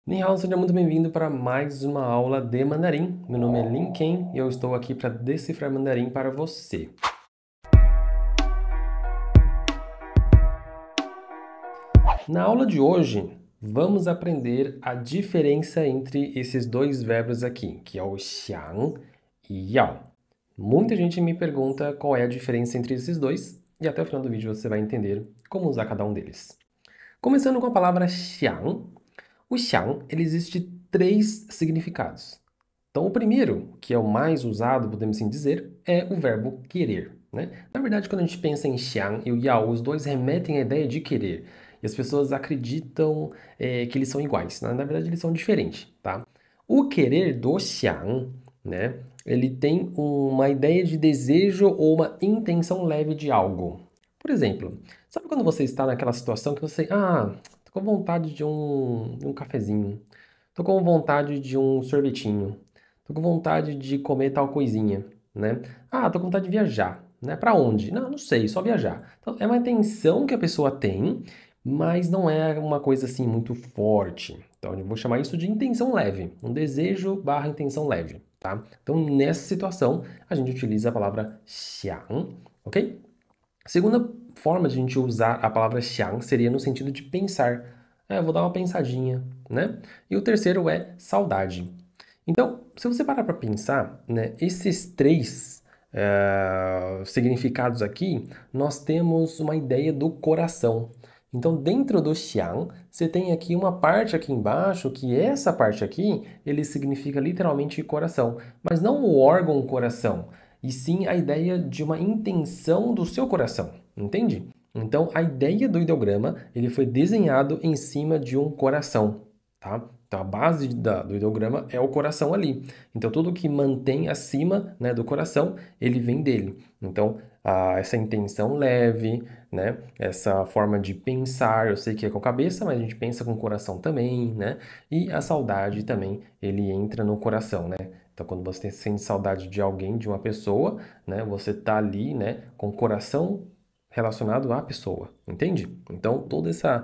Ni hao, seja muito bem-vindo para mais uma aula de mandarim. Meu nome é Lin Ken e eu estou aqui para decifrar mandarim para você. Na aula de hoje, vamos aprender a diferença entre esses dois verbos aqui, que é o xiang e yao. Muita gente me pergunta qual é a diferença entre esses dois e até o final do vídeo você vai entender como usar cada um deles. Começando com a palavra xiang. O xiang, ele existe três significados. Então, o primeiro, que é o mais usado, podemos assim dizer, é o verbo querer, né? Na verdade, quando a gente pensa em xiang e o yao, os dois remetem à ideia de querer. E as pessoas acreditam que eles são iguais. Na verdade, eles são diferentes, tá? O querer do xiang, né? Ele tem uma ideia de desejo ou uma intenção leve de algo. Por exemplo, sabe quando você está naquela situação que você... tô com vontade de um cafezinho. Tô com vontade de um sorvetinho. Tô com vontade de comer tal coisinha, né? Tô com vontade de viajar, né? Para onde? Não sei, só viajar. Então, é uma intenção que a pessoa tem, mas não é uma coisa assim muito forte. Então, eu vou chamar isso de intenção leve, um desejo barra intenção leve, tá? Então, nessa situação, a gente utiliza a palavra xiang, ok? A segunda forma de a gente usar a palavra xiang seria no sentido de pensar. Eu vou dar uma pensadinha, né? E o terceiro é saudade. Então, se você parar para pensar, né, esses três significados aqui, nós temos uma ideia do coração. Então, dentro do xiang, você tem aqui uma parte aqui embaixo, que essa parte aqui, ele significa literalmente coração, mas não o órgão coração, e sim a ideia de uma intenção do seu coração, entende? Então, a ideia do ideograma, ele foi desenhado em cima de um coração, tá? Então, a base do ideograma é o coração ali. Então, tudo que mantém acima, né, do coração, ele vem dele. Então, essa intenção leve, né, essa forma de pensar, eu sei que é com a cabeça, mas a gente pensa com o coração também, né? E a saudade também, ele entra no coração, né? Então, quando você sente saudade de alguém, de uma pessoa, né, você tá ali, né, com o coração relacionado à pessoa, entende? Então, toda essa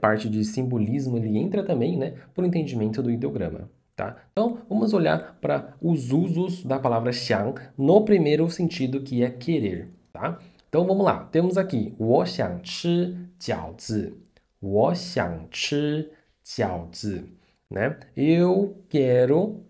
parte de simbolismo, ele entra também, né, por entendimento do ideograma, tá? Então, vamos olhar para os usos da palavra xiang no primeiro sentido, que é querer, tá? Então, vamos lá. Temos aqui, 我想吃饺子. 我想吃饺子, né? Eu quero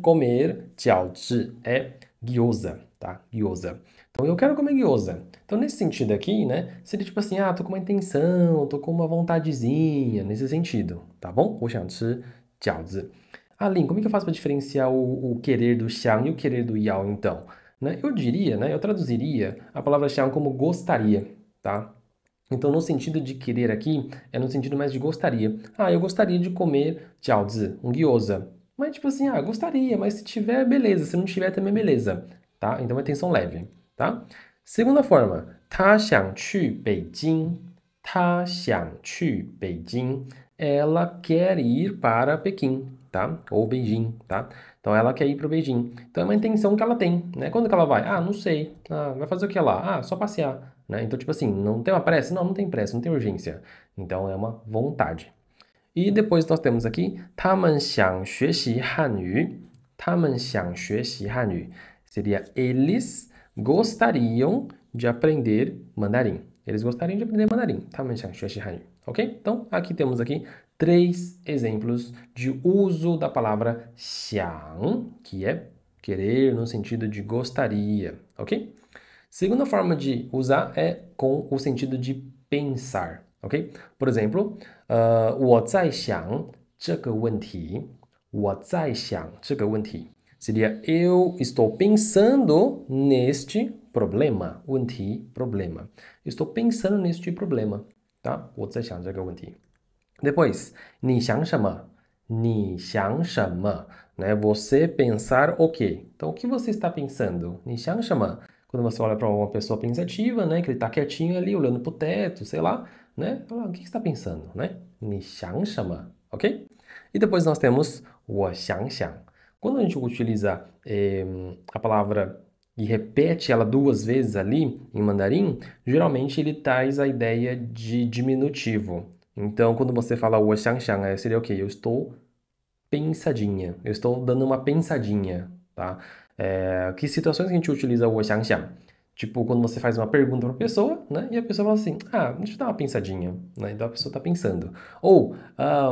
comer 饺子. É gyoza, tá? Gyoza. Então, eu quero comer gyoza. Então, nesse sentido aqui, né? Seria tipo assim, tô com uma intenção, tô com uma vontadezinha, nesse sentido, tá bom? 我想吃饺子. Lin, como é que eu faço para diferenciar o querer do xiang e o querer do yao, então? Né? Eu diria, né? Eu traduziria a palavra xiang como gostaria, tá? Então, no sentido de querer aqui, é no sentido mais de gostaria. Eu gostaria de comer jiaozi, um gyoza. Mas, tipo assim, gostaria, mas se tiver, beleza. Se não tiver, também beleza. Tá? Então, é tensão leve. Tá? Segunda forma, 他想去北京. 他想去北京. Ela quer ir para Pequim, tá? Ou Beijing, tá? Então, ela quer ir para o Beijing. Então, é uma intenção que ela tem, né? Quando que ela vai? Não sei. Vai fazer o que lá? Só passear. Né? Então, tipo assim, não tem uma pressa? Não, não tem pressa, não tem urgência. Então, é uma vontade. E depois nós temos aqui, 他们想学习汉语. 他们想学习汉语. Seria, eles gostariam de aprender mandarim. Eles gostariam de aprender mandarim. 他们想学习汉语. Ok? Então, aqui temos aqui três exemplos de uso da palavra 想, que é querer no sentido de gostaria. Ok? Segunda forma de usar é com o sentido de pensar, ok? Por exemplo, 我在想这个问题. 我在想这个问题. Seria eu estou pensando neste problema. 问题, problema. Estou pensando neste problema, tá? 我在想这个问题. Depois, 你想什么? 你想什么? Né? Você pensar o quê? Então, o que você está pensando? 你想什么? Quando você olha para uma pessoa pensativa, né? Que ele está quietinho ali, olhando para o teto, sei lá, né? Fala, o que você está pensando, né? 你想什么? Ok? E depois nós temos 我想想. Quando a gente utiliza a palavra e repete ela duas vezes ali em mandarim, geralmente ele traz a ideia de diminutivo. Então, quando você fala 我想想, seria o quê? Eu estou pensadinha. Eu estou dando uma pensadinha, tá? Que situações que a gente utiliza o 我想想? Tipo, quando você faz uma pergunta para a pessoa, né? E a pessoa fala assim, deixa eu dar uma pensadinha, né? Então a pessoa está pensando. Ou,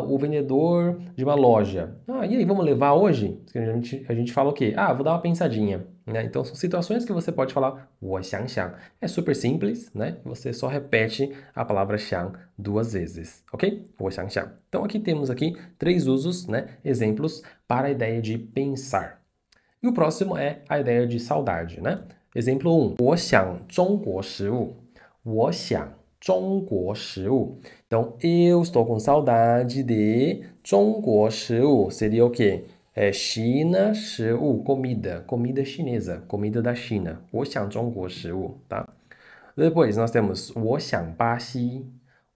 o vendedor de uma loja. E aí, vamos levar hoje? A gente fala o quê? Vou dar uma pensadinha, né? Então são situações que você pode falar 我想想. É super simples, né? Você só repete a palavra 想duas vezes, ok? 我想想. Então aqui temos aqui 3 usos, né? Exemplos para a ideia de pensar. E o próximo é a ideia de saudade, né? Exemplo 1. 我想中国食物。我想中国食物. Então, eu estou com saudade de 中国食物. Seria o quê? China 食物, comida. Comida chinesa. Comida da China. 我想中国食物, tá? Depois, nós temos 我想巴西。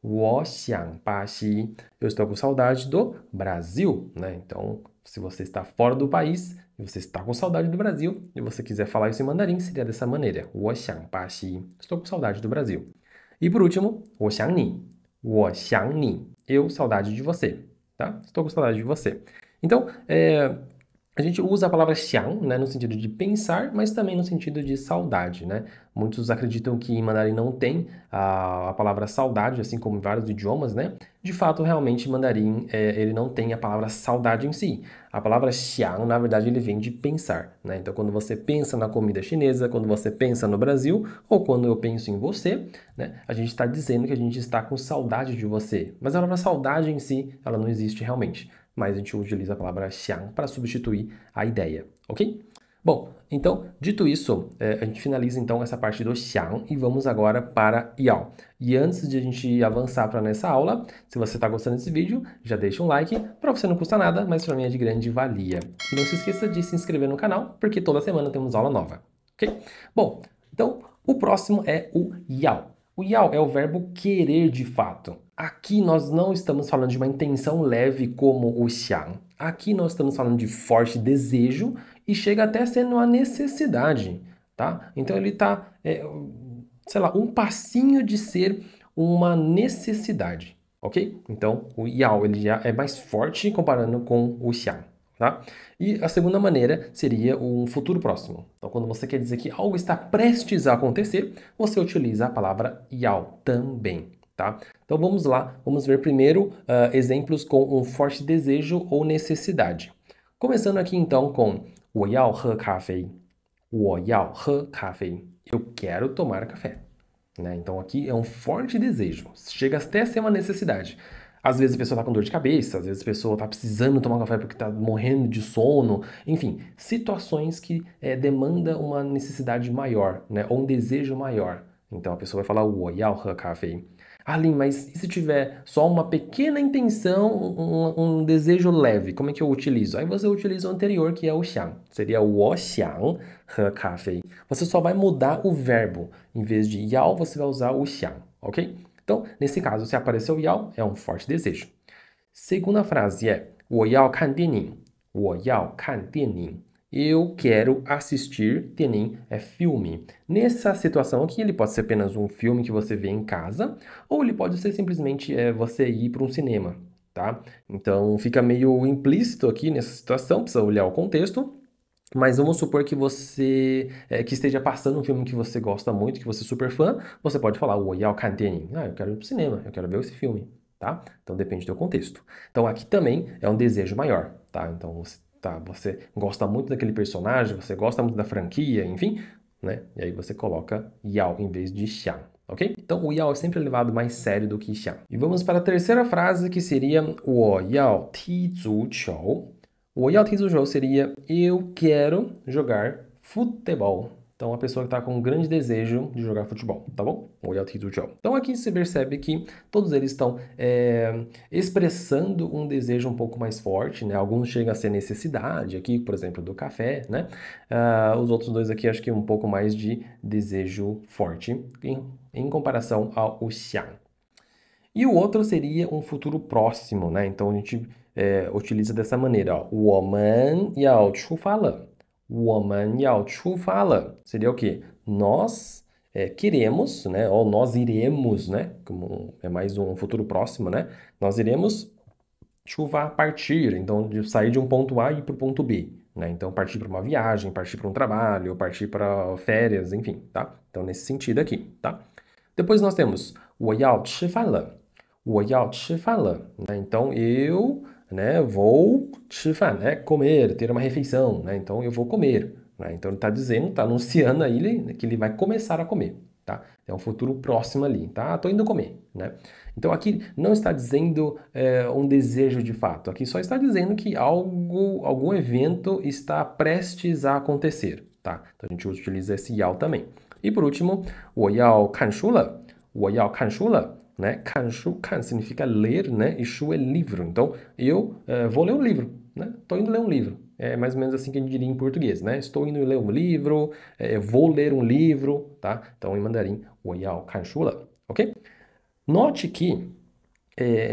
我想巴西. Eu estou com saudade do Brasil, né? Então, se você está fora do país e você está com saudade do Brasil e você quiser falar isso em mandarim, seria dessa maneira. 我想巴西. Estou com saudade do Brasil. E por último, 我想你. 我想你. Eu, saudade de você, tá? Estou com saudade de você. Então, a gente usa a palavra xiang, né, no sentido de pensar, mas também no sentido de saudade, né? Muitos acreditam que em mandarim não tem a palavra saudade, assim como em vários idiomas, né? De fato, realmente, em mandarim, ele não tem a palavra saudade em si. A palavra xiang, na verdade, ele vem de pensar, né? Então, quando você pensa na comida chinesa, quando você pensa no Brasil, ou quando eu penso em você, né? A gente está dizendo que a gente está com saudade de você. Mas a palavra saudade em si, ela não existe realmente. Mas a gente utiliza a palavra xiang para substituir a ideia, ok? Bom, então, dito isso, a gente finaliza então essa parte do xiang e vamos agora para yao. E antes de a gente avançar para nessa aula, se você está gostando desse vídeo, já deixa um like, para você não custa nada, mas para mim é de grande valia. E não se esqueça de se inscrever no canal, porque toda semana temos aula nova, ok? Bom, então, o próximo é o yao. O yao é o verbo querer de fato. Aqui nós não estamos falando de uma intenção leve como o xiang. Aqui nós estamos falando de forte desejo e chega até sendo uma necessidade, tá? Então ele está, sei lá, um passinho de ser uma necessidade, ok? Então o yao ele já é mais forte comparando com o xiang, tá? E a segunda maneira seria um futuro próximo. Então quando você quer dizer que algo está prestes a acontecer, você utiliza a palavra yao também. Tá? Então vamos lá, vamos ver primeiro exemplos com um forte desejo ou necessidade. Começando aqui então com 我要喝咖啡. 我要喝咖啡. Eu quero tomar café. Né? Então aqui é um forte desejo, chega até a ser uma necessidade. Às vezes a pessoa está com dor de cabeça, às vezes a pessoa está precisando tomar café porque está morrendo de sono, enfim, situações que demandam uma necessidade maior, né? Ou um desejo maior. Então a pessoa vai falar 我要喝咖啡. Lin, mas e se tiver só uma pequena intenção, um desejo leve, como é que eu utilizo? Aí você utiliza o anterior, que é o xiang. Seria o 我想喝咖啡. Você só vai mudar o verbo. Em vez de yao, você vai usar o xiang, ok? Então, nesse caso, se apareceu yao, é um forte desejo. Segunda frase é 我要看电影. 我要看电影. Eu quero assistir, 电影 é filme. Nessa situação aqui, ele pode ser apenas um filme que você vê em casa, ou ele pode ser simplesmente você ir para um cinema, tá? Então, fica meio implícito aqui nessa situação, precisa olhar o contexto, mas vamos supor que você que esteja passando um filme que você gosta muito, que você é super fã, você pode falar 我要看电影. Eu quero ir para o cinema, eu quero ver esse filme, tá? Então depende do contexto. Então aqui também é um desejo maior, tá? Então você gosta muito daquele personagem, você gosta muito da franquia, enfim, né? E aí você coloca yao em vez de xiang, ok? Então o yao é sempre levado mais sério do que xiang. E vamos para a terceira frase, que seria 我要踢足球. 我要踢足球 seria eu quero jogar futebol. Então, a pessoa que está com um grande desejo de jogar futebol, tá bom? 我要踢足球. Então, aqui se percebe que todos eles estão expressando um desejo um pouco mais forte, né? Alguns chegam a ser necessidade, aqui, por exemplo, do café, né? Os outros dois aqui, acho que um pouco mais de desejo forte em comparação ao xiang. E o outro seria um futuro próximo, né? Então, a gente utiliza dessa maneira, ó. 我们要出发了. 我们要出发了. Seria o quê? Nós queremos, né? Ou nós iremos, né? Como é mais um futuro próximo, né? Nós iremos chuva partir, então de sair de um ponto A e ir para o ponto B, né? Então partir para uma viagem, partir para um trabalho, partir para férias, enfim, tá? Então nesse sentido aqui, tá? Depois nós temos 我要吃饭了，我要吃饭了，né? Então eu, né, vou 吃饭, né? Comer, ter uma refeição, né? Então eu vou comer, né? Então ele está dizendo, está anunciando aí que ele vai começar a comer, tá? É um futuro próximo ali, tá? Tô indo comer, né? Então aqui não está dizendo um desejo de fato, aqui só está dizendo que algum evento está prestes a acontecer, tá? Então a gente utiliza esse 要 também. E por último, 我要看书了，我要看书了, né? 看书, 看 significa ler, né? E 书 é livro. Então eu vou ler um livro, né? Tô indo ler um livro. É mais ou menos assim que a gente diria em português, né? Estou indo ler um livro, vou ler um livro, tá? Então em mandarim, 我要看书了, ok? Note que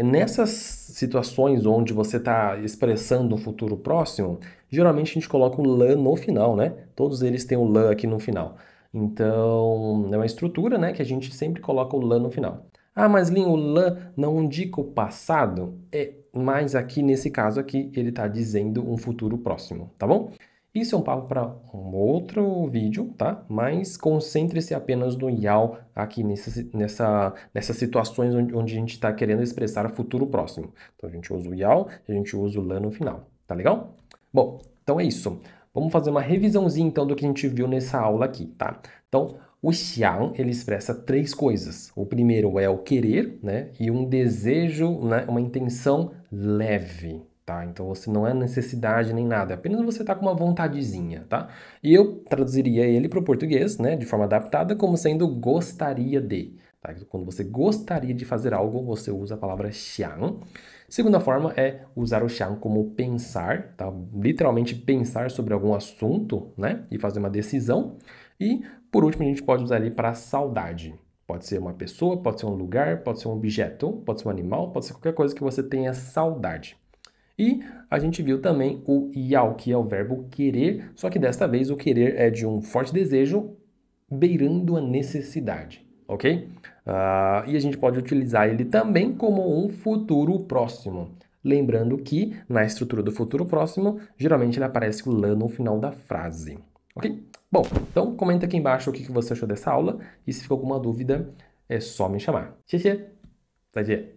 nessas situações onde você está expressando um futuro próximo, geralmente a gente coloca um lã no final, né? Todos eles têm o lã aqui no final. Então, é uma estrutura, né, que a gente sempre coloca o lã no final. Ah, mas Lin, o lã não indica o passado? Mas aqui, nesse caso aqui, ele está dizendo um futuro próximo, tá bom? Isso é um papo para um outro vídeo, tá? Mas concentre-se apenas no yao aqui nessas situações onde a gente está querendo expressar futuro próximo. Então a gente usa o yao, a gente usa o lã no final, tá legal? Bom, então é isso. Vamos fazer uma revisãozinha então do que a gente viu nessa aula aqui, tá? Então, o xiang, ele expressa três coisas. O primeiro é o querer, né? E um desejo, né? Uma intenção leve, tá? Então você não é necessidade nem nada, apenas você tá com uma vontadezinha, tá? E eu traduziria ele para o português, né, de forma adaptada, como sendo gostaria de, tá? Quando você gostaria de fazer algo, você usa a palavra xiang. Segunda forma é usar o xiang como pensar, tá? Literalmente pensar sobre algum assunto, né, e fazer uma decisão. E por último, a gente pode usar ele para saudade. Pode ser uma pessoa, pode ser um lugar, pode ser um objeto, pode ser um animal, pode ser qualquer coisa que você tenha saudade. E a gente viu também o yao, que é o verbo querer, só que desta vez o querer é de um forte desejo beirando a necessidade, ok? E a gente pode utilizar ele também como um futuro próximo. Lembrando que na estrutura do futuro próximo, geralmente ele aparece o lã no final da frase, ok? Bom, então comenta aqui embaixo o que você achou dessa aula e se ficou alguma dúvida, é só me chamar. 谢谢，再见。